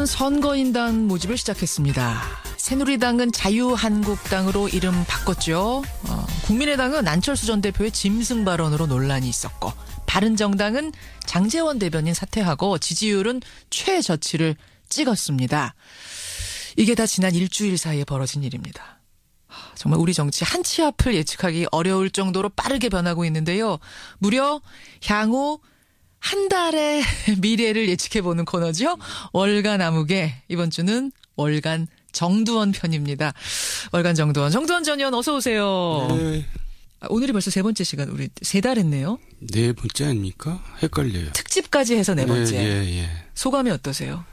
정부는 선거인단 모집을 시작했습니다. 새누리당은 자유한국당으로 이름 바꿨죠. 국민의당은 안철수 전 대표의 짐승 발언으로 논란이 있었고, 바른정당은 장제원 대변인 사퇴하고 지지율은 최저치를 찍었습니다. 이게 다 지난 일주일 사이에 벌어진 일입니다. 정말 우리 정치 한 치 앞을 예측하기 어려울 정도로 빠르게 변하고 있는데요. 무려 향후 한 달의 미래를 예측해보는 코너죠. 월간 암흑의 이번 주는 월간 정두원 편입니다. 월간 정두원 전 의원 어서 오세요. 네. 오늘이 벌써 세 번째 시간, 우리 세 달 했네요. 네 번째 아닙니까? 헷갈려요. 특집까지 해서 네 번째. 예. 소감이 어떠세요?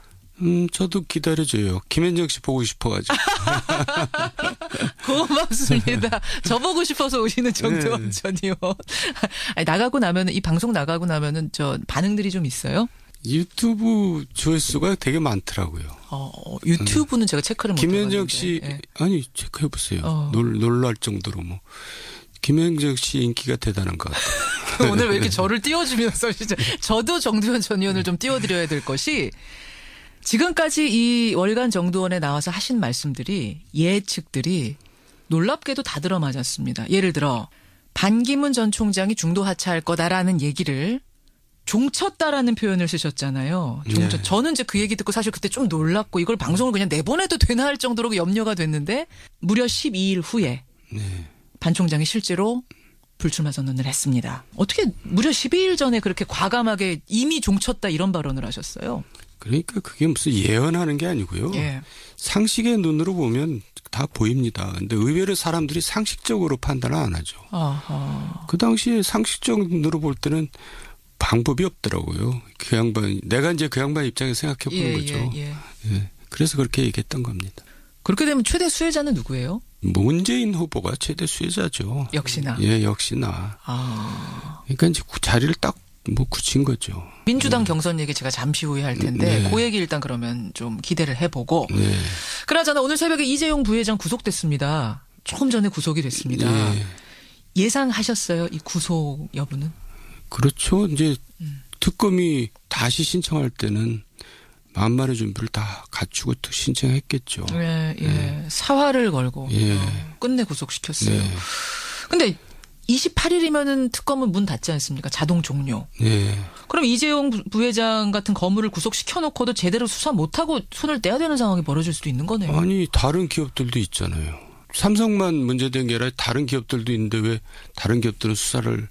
저도 기다려줘요. 김현정 씨 보고 싶어가지고. 고맙습니다. 저보고 싶어서 오시는 정두원 전 의원. 아니, 나가고 나면은, 이 방송 나가고 나면은 저 반응들이 좀 있어요? 유튜브 조회수가 되게 많더라고요. 유튜브는 제가 체크를 못 해봤는데. 김현정 씨, 예. 아니 체크해보세요. 놀랄 정도로 뭐. 김현정 씨 인기가 대단한 것 같아요. 오늘 왜 이렇게 저를 띄워주면서 진짜 저도 정두원 전 의원을 좀 띄워드려야 될 것이, 지금까지 이 월간 정두원에 나와서 하신 말씀들이, 예측들이 놀랍게도 다 들어맞았습니다. 예를 들어 반기문 전 총장이 중도 하차할 거다라는 얘기를 종쳤다라는 표현을 쓰셨잖아요. 네. 저는 이제 그 얘기 듣고 사실 그때 좀 놀랐고, 이걸 방송을 그냥 내보내도 되나 할 정도로 염려가 됐는데, 무려 12일 후에 네. 반 총장이 실제로 불출마 선언을 했습니다. 어떻게 무려 12일 전에 그렇게 과감하게 이미 종쳤다 이런 발언을 하셨어요? 그러니까 그게 무슨 예언하는 게 아니고요. 예. 상식의 눈으로 보면 다 보입니다. 근데 의외로 사람들이 상식적으로 판단을 안 하죠. 아하. 그 당시에 상식적으로 눈으로 볼 때는 방법이 없더라고요. 그 양반, 내가 이제 그 양반 입장에서 생각해 보는 거죠. 예. 그래서 그렇게 얘기했던 겁니다. 그렇게 되면 최대 수혜자는 누구예요? 문재인 후보가 최대 수혜자죠. 역시나. 예, 역시나. 그러니까 이제 자리를 딱 굳힌 거죠. 민주당 경선 얘기 제가 잠시 후에 할 텐데, 네. 그 얘기 일단 그러면 좀 기대를 해보고. 네. 그나저나 오늘 새벽에 이재용 부회장 구속됐습니다. 조금 전에 구속이 됐습니다. 네. 예상하셨어요? 이 구속 여부는? 그렇죠. 이제 특검이 다시 신청할 때는 만반의 준비를 다 갖추고 신청했겠죠. 예. 사활을 걸고 끝내 구속시켰어요. 네. 근데 28일이면은 특검은 문 닫지 않습니까? 자동 종료. 네. 그럼 이재용 부회장 같은 거물을 구속시켜놓고도 제대로 수사 못하고 손을 떼야 되는 상황이 벌어질 수도 있는 거네요. 아니, 다른 기업들도 있잖아요. 삼성만 문제된 게 아니라 다른 기업들도 있는데 왜 다른 기업들은 수사를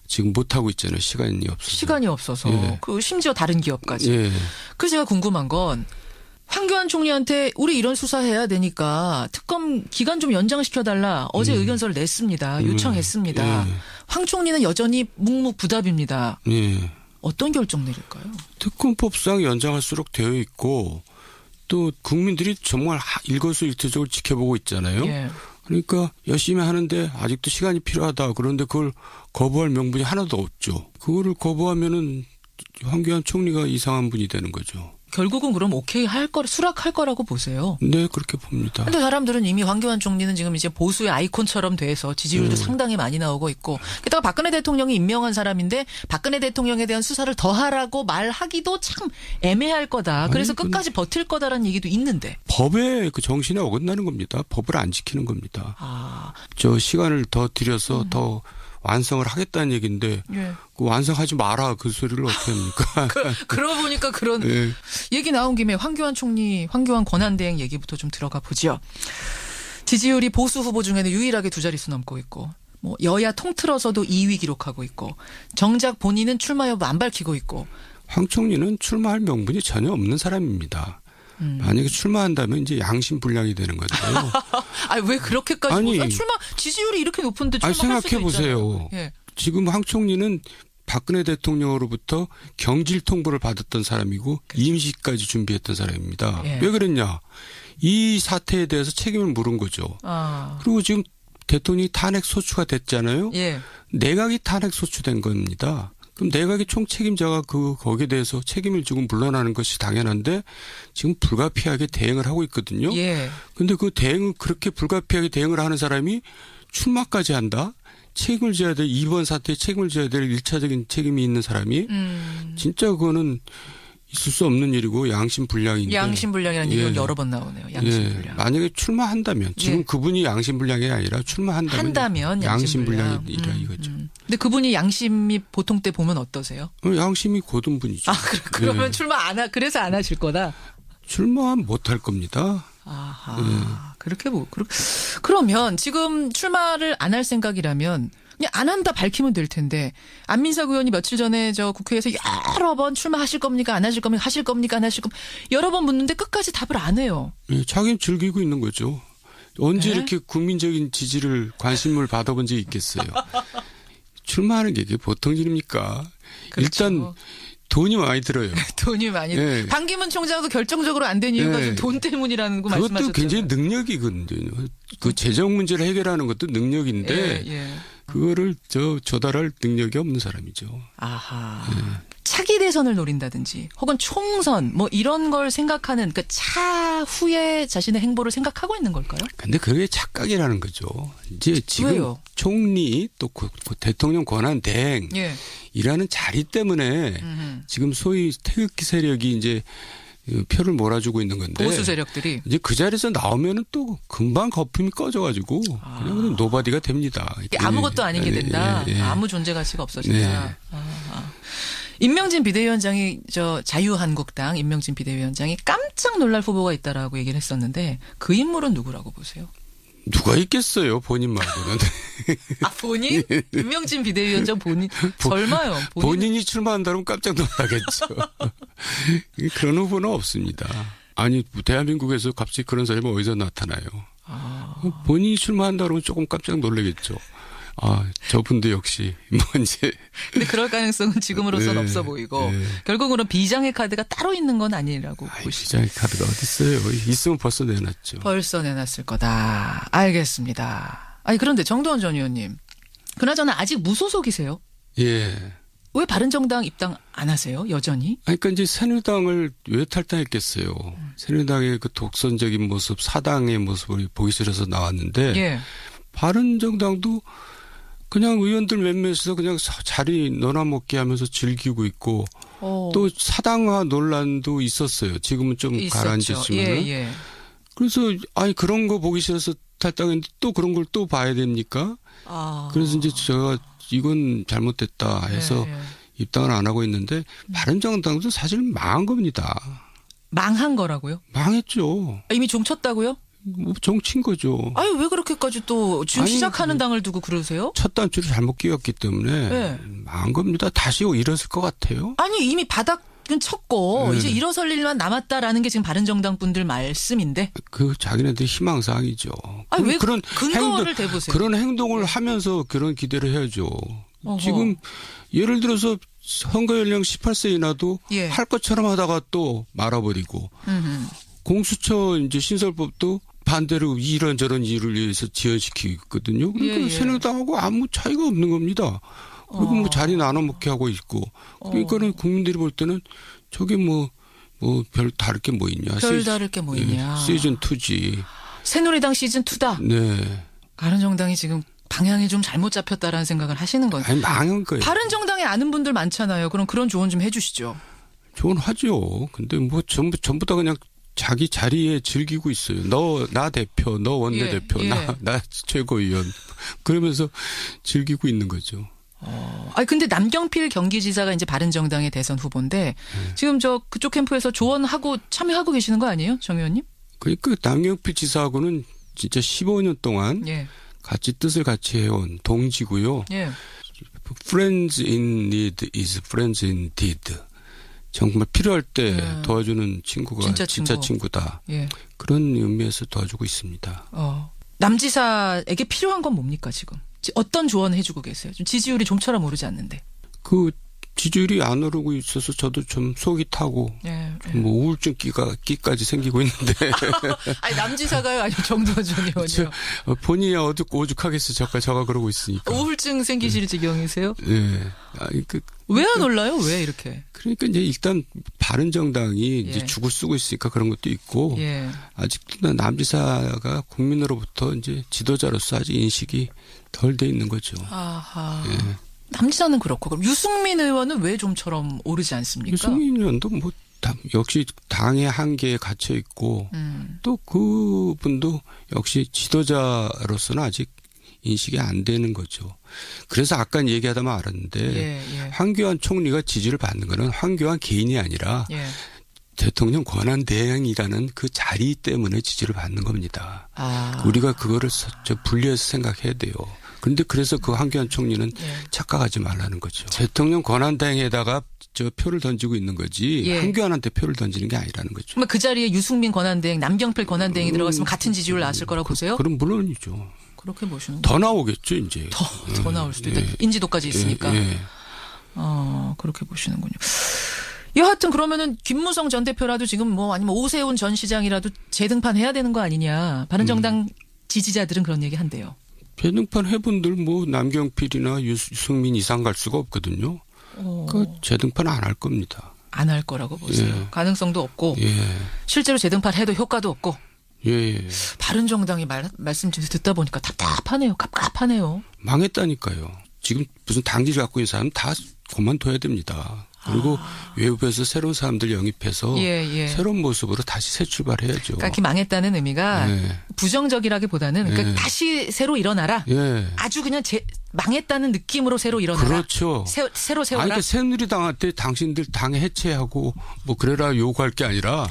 지금 못하고 있잖아요. 시간이 없어서. 예. 그 심지어 다른 기업까지. 예. 그래서 제가 궁금한 건, 황교안 총리한테 우리 이런 수사해야 되니까 특검 기간 좀 연장시켜달라. 어제 의견서를 냈습니다. 요청했습니다. 예. 황 총리는 여전히 묵묵부답입니다. 예. 어떤 결정 내릴까요? 특검법상 연장할수록 되어 있고, 또 국민들이 정말 일거수일투족을 지켜보고 있잖아요. 예. 그러니까 열심히 하는데 아직도 시간이 필요하다. 그런데 그걸 거부할 명분이 하나도 없죠. 그거를 거부하면은 황교안 총리가 이상한 분이 되는 거죠. 결국은 그럼 수락할 거라고 보세요. 네, 그렇게 봅니다. 근데 사람들은 이미 황교안 총리는 지금 이제 보수의 아이콘처럼 돼서 지지율도 상당히 많이 나오고 있고, 게다가 박근혜 대통령이 임명한 사람인데 박근혜 대통령에 대한 수사를 더 하라고 말하기도 참 애매할 거다. 그래서 끝까지 버틸 거다라는 얘기도 있는데. 법의 그 정신에 어긋나는 겁니다. 법을 안 지키는 겁니다. 저 시간을 더 들여서 더 완성을 하겠다는 얘기인데 그 완성하지 마라 그 소리를 어떻게 합니까? 그러고 보니까 그런 얘기 나온 김에 황교안 총리, 황교안 권한대행 얘기부터 좀 들어가 보죠. 지지율이 보수 후보 중에는 유일하게 두 자릿수 넘고 있고, 뭐 여야 통틀어서도 2위 기록하고 있고, 정작 본인은 출마 여부 안 밝히고 있고. 황 총리는 출마할 명분이 전혀 없는 사람입니다. 만약에 출마한다면 이제 양심불량이 되는 건데요. 아니, 왜 그렇게까지. 지지율이 이렇게 높은데 출마할 수도 있잖아요. 생각해 보세요. 예. 지금 황 총리는 박근혜 대통령으로부터 경질 통보를 받았던 사람이고, 그렇죠. 임시까지 준비했던 사람입니다. 예. 왜 그랬냐. 이 사태에 대해서 책임을 물은 거죠. 그리고 지금 대통령이 탄핵 소추가 됐잖아요. 예. 내각이 탄핵 소추된 겁니다. 그럼 내각의 총책임자가 거기에 대해서 책임을 지고 물러나는 것이 당연한데 지금 불가피하게 대응을 하고 있거든요. 그런데 그 대응을 그렇게 불가피하게 대응을 하는 사람이 출마까지 한다? 책임을 져야 될, 이번 사태에 책임을 져야 될 1차적인 책임이 있는 사람이 진짜 그거는 있을 수 없는 일이고 양심불량인데. 양심불량이라는 얘기가 여러 번 나오네요. 양심불량. 만약에 출마한다면 지금 그분이 양심불량이 아니라 출마한다면 양심불량이라 이거죠. 근데 그분이 양심이 보통 때 보면 어떠세요? 양심이 고든 분이죠. 그러면 출마 그래서 안 하실 거다. 출마 못할 겁니다. 아하. 그러면 지금 출마를 안 할 생각이라면 그냥 안 한다 밝히면 될 텐데 안민석 의원이 며칠 전에 저 국회에서 여러 번 출마하실 겁니까? 안 하실 겁니까? 하실 겁니까? 안 하실 겁니까? 여러 번 묻는데 끝까지 답을 안 해요. 자기는 즐기고 있는 거죠. 언제 이렇게 국민적인 지지를 관심을 받아본 적이 있겠어요. 출마하는 게 보통 일입니까? 그렇죠. 일단 돈이 많이 들어요. 돈이 많이 들어요. 반기문 총장도 결정적으로 안 된 이유가 돈 때문이라는 거 말씀하셨잖아요. 그것도 굉장히 능력이거든요. 그 재정 문제를 해결하는 것도 능력인데 그거를 조달할 능력이 없는 사람이죠. 아하. 차기 대선을 노린다든지 혹은 총선 뭐 이런 걸 생각하는 그러니까 차후에 자신의 행보를 생각하고 있는 걸까요? 근데 그게 착각이라는 거죠. 이제 지금 왜요? 총리 또 대통령 권한 대행이라는 자리 때문에 지금 소위 태극기 세력이 이제 표를 몰아주고 있는 건데 보수 세력들이 이제 그 자리에서 나오면은 또 금방 거품이 꺼져가지고 그냥 노바디가 됩니다. 아무것도 아닌 게 된다. 아무 존재 가치가 없어진다. 임명진 비대위원장이 자유한국당 임명진 비대위원장이 깜짝 놀랄 후보가 있다라고 얘기를 했었는데 그 인물은 누구라고 보세요? 누가 있겠어요, 본인 말고는. 본인? 임명진 비대위원장 본인? 설마요. 본인이 출마한다면 깜짝 놀라겠죠. 그런 후보는 없습니다. 아니, 대한민국에서 갑자기 그런 사람이 어디서 나타나요? 본인이 출마한다 그러면 조금 깜짝 놀라겠죠. 저분도 역시 뭔지. 근데 그럴 가능성은 지금으로서는 없어 보이고 결국은 비장의 카드가 따로 있는 건 아니라고 보시죠. 비장의 카드가 어디 있어요? 있으면 벌써 내놨죠. 벌써 내놨을 거다. 알겠습니다. 그런데 정도원 전 의원님, 그나저나 아직 무소속이세요? 예. 왜 바른정당 입당 안 하세요? 여전히? 그러니까 이제 새누리당을 왜 탈당했겠어요? 새누리당의 그 독선적인 모습, 사당의 모습을 보기 싫어서 나왔는데 바른정당도 그냥 의원들 몇몇에서 그냥 자리 너나 먹게 하면서 즐기고 있고 또 사당화 논란도 있었어요. 지금은 좀 가라앉았지만. 그래서 그런 거 보기 싫어서 탈당했는데 또 그런 걸 또 봐야 됩니까? 그래서 이제 제가 이건 잘못됐다 해서 입당을 안 하고 있는데 바른정당도 사실 망한 겁니다. 망한 거라고요? 망했죠. 이미 종쳤다고요? 정치인 거죠. 왜 그렇게까지 또 지금 시작하는 당을 두고 그러세요? 첫 단추를 잘못 끼웠기 때문에 망한 겁니다. 다시 일어설 것 같아요. 이미 바닥은 쳤고 이제 일어설 일만 남았다라는 게 지금 바른정당 분들 말씀인데. 자기네들 희망사항이죠. 왜 그런 근거를 대보세요. 그런 행동을 하면서 그런 기대를 해야죠. 지금 예를 들어서 선거 연령 18세 이하도 할 것처럼 하다가 또 말아버리고 공수처 이제 신설법도 반대로 이런저런 이유를 위해서 지연시키고 있거든요. 그러니까 새누리당하고 아무 차이가 없는 겁니다. 그리고 자리 나눠 먹게 하고 있고. 그러니까는 국민들이 볼 때는 저게 별 다를 게 뭐 있냐. 별 다를 게 뭐 있냐. 시즌 2지. 새누리당 시즌 2다. 네. 바른정당이 지금 방향이 좀 잘못 잡혔다라는 생각을 하시는 거예요. 망한 거예요. 바른정당에 아는 분들 많잖아요. 그런 조언 좀 해주시죠. 조언하죠. 근데 전부 다 그냥 자기 자리에 즐기고 있어요. 나 대표, 너 원내대표, 나 최고위원. 그러면서 즐기고 있는 거죠. 근데 남경필 경기지사가 이제 바른정당의 대선 후보인데 지금 그쪽 캠프에서 조언하고 참여하고 계시는 거 아니에요? 정 의원님? 그러니까 남경필 지사하고는 진짜 15년 동안 같이 뜻을 같이 해온 동지고요. Friends in need is friends indeed. 정말 필요할 때 도와주는 친구가 진짜 친구다. 그런 의미에서 도와주고 있습니다. 남지사에게 필요한 건 뭡니까 지금? 어떤 조언을 해주고 계세요? 좀 지지율이 좀처럼 오르지 않는데. 지지율이 안 오르고 있어서 저도 좀 속이 타고 우울증 끼까지 생기고 있는데. 남지사가요? 아니면 정도원 전 의원이요? 본인이 오죽하겠어. 저가 그러고 있으니까. 우울증 생기실 지경이세요? 네. 왜 안 올라요? 왜 이렇게? 그러니까 이제 일단 바른정당이 이제 죽을 쓰고 있으니까 그런 것도 있고 아직도 남지사가 국민으로부터 이제 지도자로서 아직 인식이 덜 돼 있는 거죠. 남지사는 그렇고 그럼 유승민 의원은 왜 좀처럼 오르지 않습니까? 유승민 의원도 역시 당의 한계에 갇혀 있고 또 그분도 역시 지도자로서는 아직 인식이 안 되는 거죠. 그래서 아까 얘기하다 말았는데 황교안 총리가 지지를 받는 거는 황교안 개인이 아니라 대통령 권한대행이라는 그 자리 때문에 지지를 받는 겁니다. 우리가 그거를 분리해서 생각해야 돼요. 그런데 그래서 그 황교안 총리는 착각하지 말라는 거죠. 대통령 권한대행에다가 표를 던지고 있는 거지 황교안한테 표를 던지는 게 아니라는 거죠. 그럼 그 자리에 유승민 권한대행, 남경필 권한대행이 들어갔으면 같은 지지율 나왔을 거라고 보세요? 그럼 물론이죠. 그렇게 보시는 더 나오겠죠, 이제. 더 나올 수도 있다. 인지도까지 있으니까. 그렇게 보시는군요. 여하튼 그러면은 김무성 전 대표라도 지금 뭐 아니면 오세훈 전 시장이라도 재등판 해야 되는 거 아니냐. 바른정당 지지자들은 그런 얘기 한대요. 재등판 해본들 뭐 남경필이나 유승민 이상 갈 수가 없거든요. 그 재등판 안 할 겁니다. 안 할 거라고 보세요. 가능성도 없고 실제로 재등판 해도 효과도 없고. 바른정당이 말씀 듣다 보니까 답답하네요. 갑갑하네요. 망했다니까요. 지금 무슨 당지를 갖고 있는 사람은 다 그만둬야 됩니다. 그리고 외부에서 새로운 사람들 영입해서 새로운 모습으로 다시 새 출발해야죠. 그러니까 망했다는 의미가 부정적이라기보다는 그러니까 다시 새로 일어나라. 아주 그냥 망했다는 느낌으로 새로 일어나라. 그렇죠. 새로 세워라. 그러니까 새누리당한테 당신들 당 해체하고 뭐 그래라 요구할 게 아니라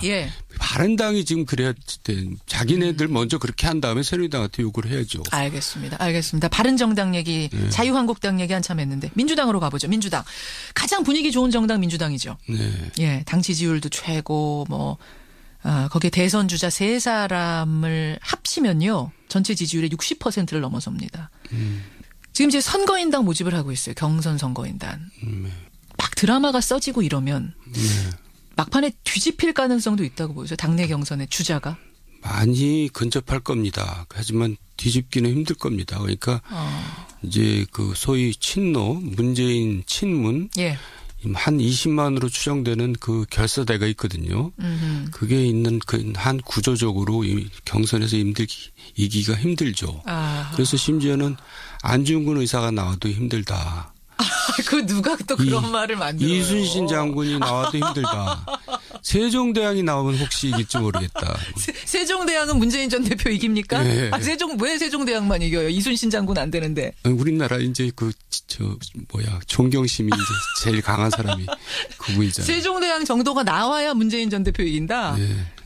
바른당이 지금 그래야 돼. 자기네들 먼저 그렇게 한 다음에 새누리당한테 요구를 해야죠. 알겠습니다. 바른정당 얘기, 자유한국당 얘기 한참 했는데 민주당으로 가보죠. 민주당. 가장 분위기 좋은 정당 민주당이죠. 당 지지율도 최고 거기에 대선 주자 3사람을 합치면요. 전체 지지율의 60%를 넘어섭니다. 지금 이제 선거인단 모집을 하고 있어요. 경선 선거인단. 막 드라마가 써지고 이러면 막판에 뒤집힐 가능성도 있다고 보여요. 당내 경선의 주자가. 많이 근접할 겁니다. 하지만 뒤집기는 힘들 겁니다. 그러니까 이제 그 소위 친노, 문재인 친문 한 20만으로 추정되는 그 결사대가 있거든요. 그게 있는 그 한 구조적으로 경선에서 이기기가 힘들죠. 그래서 심지어는 안중근 의사가 나와도 힘들다. 그 누가 또 그런 말을 만들어요. 이순신 장군이 나와도 힘들다. 세종대왕이 나오면 혹시 이길지 모르겠다. 세종대왕은 문재인 전 대표 이깁니까? 왜 세종대왕만 이겨요? 이순신 장군 안 되는데. 우리나라 이제 존경심이 이제 제일 강한 사람이 그분이잖아요. 세종대왕 정도가 나와야 문재인 전 대표 이긴다.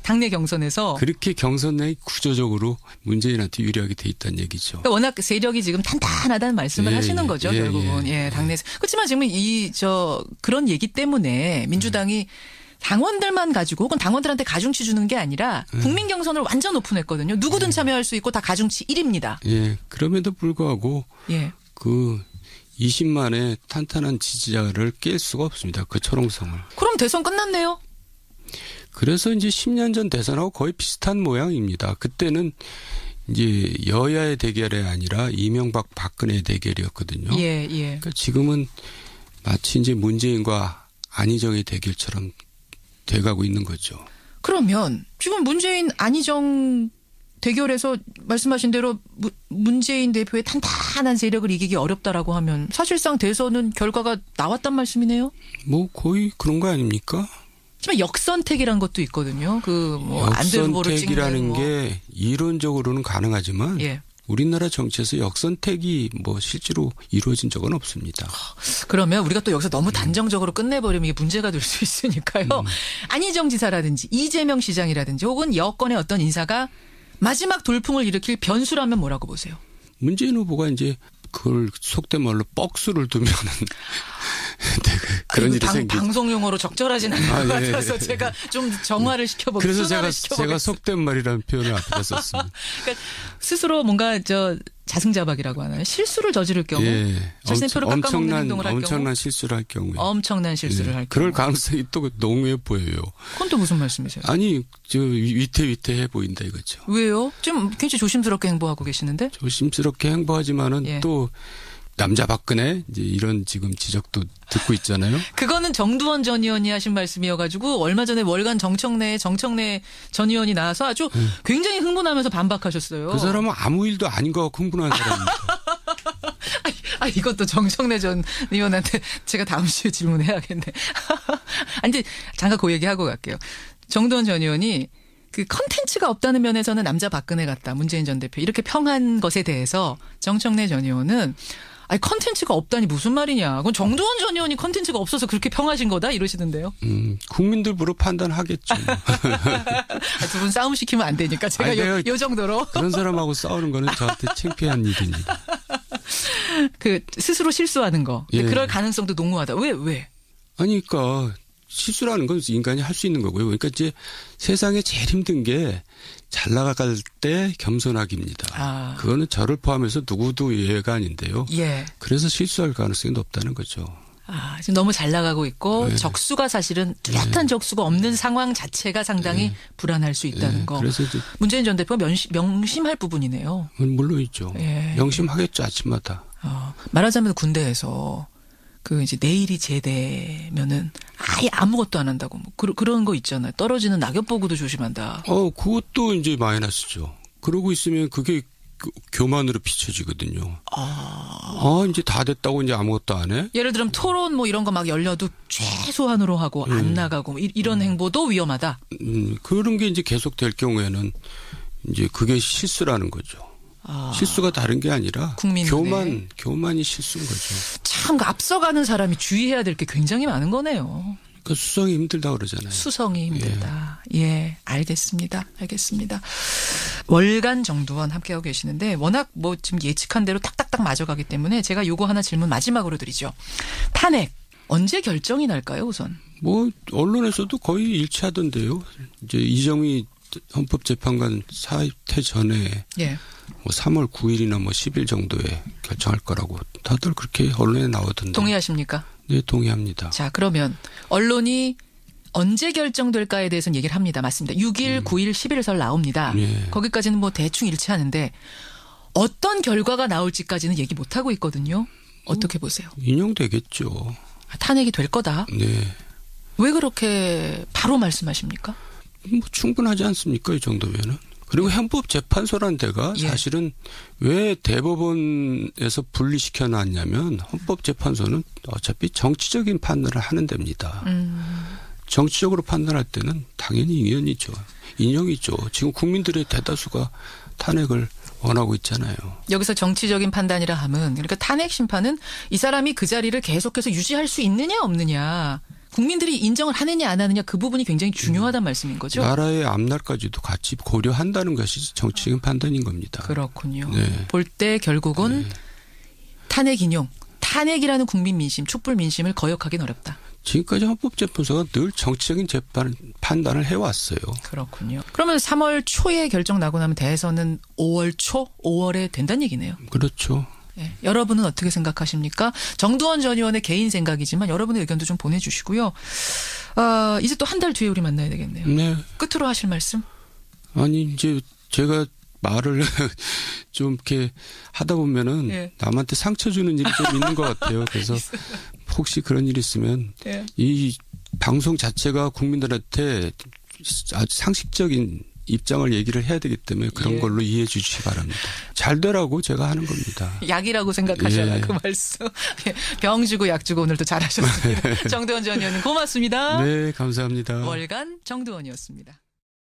당내 경선에서. 그렇게 경선에 구조적으로 문재인한테 유리하게 돼 있다는 얘기죠. 그러니까 워낙 세력이 지금 탄탄하다는 말씀을 하시는 거죠, 결국은. 당내에서. 그렇지만 지금 그런 얘기 때문에 민주당이 당원들만 가지고 혹은 당원들한테 가중치 주는 게 아니라 국민 경선을 완전 오픈했거든요. 누구든 참여할 수 있고 다 가중치 1입니다. 그럼에도 불구하고 그 20만의 탄탄한 지지자를 깰 수가 없습니다. 그 초롱성을. 그럼 대선 끝났네요. 그래서 이제 10년 전 대선하고 거의 비슷한 모양입니다. 그때는 이제 여야의 대결이 아니라 이명박 박근혜의 대결이었거든요. 그러니까 지금은 마치 이제 문재인과 안희정의 대결처럼 돼가고 있는 거죠. 그러면 지금 문재인 안희정 대결에서 말씀하신 대로 문재인 대표의 탄탄한 세력을 이기기 어렵다라고 하면 사실상 대선은 결과가 나왔단 말씀이네요. 뭐 거의 그런 거 아닙니까? 하지만 역선택이란 것도 있거든요. 역선택이라는 게 이론적으로는 가능하지만 우리나라 정치에서 역선택이 실제로 이루어진 적은 없습니다. 그러면 우리가 또 여기서 너무 단정적으로 끝내버리면 이게 문제가 될 수 있으니까요. 안희정 지사라든지 이재명 시장이라든지 혹은 여권의 어떤 인사가 마지막 돌풍을 일으킬 변수라면 뭐라고 보세요? 문재인 후보가 이제 그걸 속된 말로 뻑수를 두면은 그런 일이 생기죠. 방송 용어로 적절하진 않은 것 같아서 제가 좀 정화를 시켜보겠습니다. 그래서 제가 속된 말이라는 표현을 앞에다 썼습니다. 그러니까 스스로 뭔가 자승자박이라고 하나요? 실수를 저지를 경우 자신의 표를 깎아먹는 행동을 할 경우 엄청난 실수를 할 경우에 엄청난 실수를 할 경우 그럴 가능성이 또 농후해 보여요. 그건 또 무슨 말씀이세요? 아니 위태위태해 보인다 이거죠. 왜요? 좀 굉장히 조심스럽게 행보하고 계시는데? 조심스럽게 행보하지만은 또 남자 박근혜 이제 이런 지금 지적도 듣고 있잖아요. 그거는 정두원 전 의원이 하신 말씀이어가지고 얼마 전에 월간 정청래 전 의원이 나와서 아주 굉장히 흥분하면서 반박하셨어요. 그 사람은 아무 일도 아닌 것 같고 흥분한 사람입니다. 이것도 정청래 전 의원한테 제가 다음 주에 질문해야겠네. 아니, 근데 잠깐 그 얘기하고 갈게요. 정두원 전 의원이 그 컨텐츠가 없다는 면에서는 남자 박근혜 같다. 문재인 전 대표. 이렇게 평한 것에 대해서 정청래 전 의원은 아니 컨텐츠가 없다니 무슨 말이냐. 그건 정두원 전 의원이 컨텐츠가 없어서 그렇게 평하신 거다 이러시던데요. 국민들부로 판단하겠죠. 두 분 싸움 시키면 안 되니까 제가 요 정도로. 그런 사람하고 싸우는 거는 저한테 창피한 일입니다. 그 스스로 실수하는 거. 예. 그럴 가능성도 농후하다. 왜? 아니 그러니까 실수라는 건 인간이 할 수 있는 거고요. 그러니까 이제 세상에 제일 힘든 게 잘 나갈 때 겸손하기입니다. 그거는 저를 포함해서 누구도 예외가 아닌데요. 예. 그래서 실수할 가능성이 높다는 거죠. 지금 너무 잘 나가고 있고 네. 적수가 사실은 뚜렷한 적수가 없는 상황 자체가 상당히 불안할 수 있다는 거. 그래서 이제 문재인 전 대표가 명심할 부분이네요. 물론이죠. 예. 명심하겠죠 아침마다. 말하자면 군대에서 그 이제 내일이 제대면은 아예 아무것도 안 한다고 뭐 그런 거 있잖아요. 떨어지는 낙엽 보고도 조심한다. 그것도 이제 마이너스죠. 그러고 있으면 그게 교만으로 비춰지거든요. 이제 다 됐다고 이제 아무것도 안 해? 예를 들면 토론 뭐 이런 거 막 열려도 최소한으로 하고 안 나가고 뭐 이런 행보도 위험하다. 그런 게 이제 계속 될 경우에는 이제 그게 실수라는 거죠. 실수가 다른 게 아니라 교만이 실수인 거죠. 참 앞서가는 사람이 주의해야 될 게 굉장히 많은 거네요. 그 수성이 힘들다 그러잖아요. 수성이 힘들다. 예, 알겠습니다. 월간 정두원 함께하고 계시는데 워낙 뭐 지금 예측한 대로 딱딱딱 맞아가기 때문에 제가 요거 하나 질문 마지막으로 드리죠. 탄핵 언제 결정이 날까요, 우선? 뭐 언론에서도 거의 일치하던데요. 이제 이정희 헌법재판관 사퇴 전에 뭐 3월 9일이나 뭐 10일 정도에 결정할 거라고 다들 그렇게 언론에 나오던데. 동의하십니까? 네, 동의합니다. 자, 그러면 언론이 언제 결정될까에 대해서는 얘기를 합니다. 맞습니다. 6일, 9일, 11설 나옵니다. 거기까지는 뭐 대충 일치하는데 어떤 결과가 나올지까지는 얘기 못하고 있거든요. 어떻게 보세요? 인용되겠죠. 탄핵이 될 거다. 네. 왜 그렇게 바로 말씀하십니까? 뭐 충분하지 않습니까? 이 정도면은. 그리고 헌법재판소라는 데가 사실은 왜 대법원에서 분리시켜 놨냐면 헌법재판소는 어차피 정치적인 판단을 하는 데입니다. 정치적으로 판단할 때는 당연히 인용이죠. 지금 국민들의 대다수가 탄핵을 원하고 있잖아요. 여기서 정치적인 판단이라 함은 그러니까 탄핵 심판은 이 사람이 그 자리를 계속해서 유지할 수 있느냐 없느냐. 국민들이 인정을 하느냐 안 하느냐 그 부분이 굉장히 중요하다는 말씀인 거죠. 나라의 앞날까지도 같이 고려한다는 것이 정치적인 판단인 겁니다. 그렇군요. 네. 볼 때 결국은 탄핵 인용, 탄핵이라는 국민 민심, 촛불 민심을 거역하기는 어렵다. 지금까지 헌법재판소가 늘 정치적인 판단을 해왔어요. 그렇군요. 그러면 3월 초에 결정 나고 나면 대선은 5월 초, 5월에 된다는 얘기네요. 그렇죠. 네. 여러분은 어떻게 생각하십니까? 정두원 전 의원의 개인 생각이지만 여러분의 의견도 좀 보내주시고요. 이제 또 한 달 뒤에 우리 만나야 되겠네요. 네. 끝으로 하실 말씀? 아니 이제 제가 말을 좀 이렇게 하다 보면은 남한테 상처 주는 일이 좀 있는 것 같아요. 그래서 혹시 그런 일이 있으면 이 방송 자체가 국민들한테 아주 상식적인 입장을 얘기를 해야 되기 때문에 그런 걸로 이해해 주시기 바랍니다. 잘 되라고 제가 하는 겁니다. 약이라고 생각하셔라 그 말씀. 병 주고 약 주고 오늘도 잘하셨습니다. 정두원 전 의원님 고맙습니다. 네, 감사합니다. 월간 정두원이었습니다.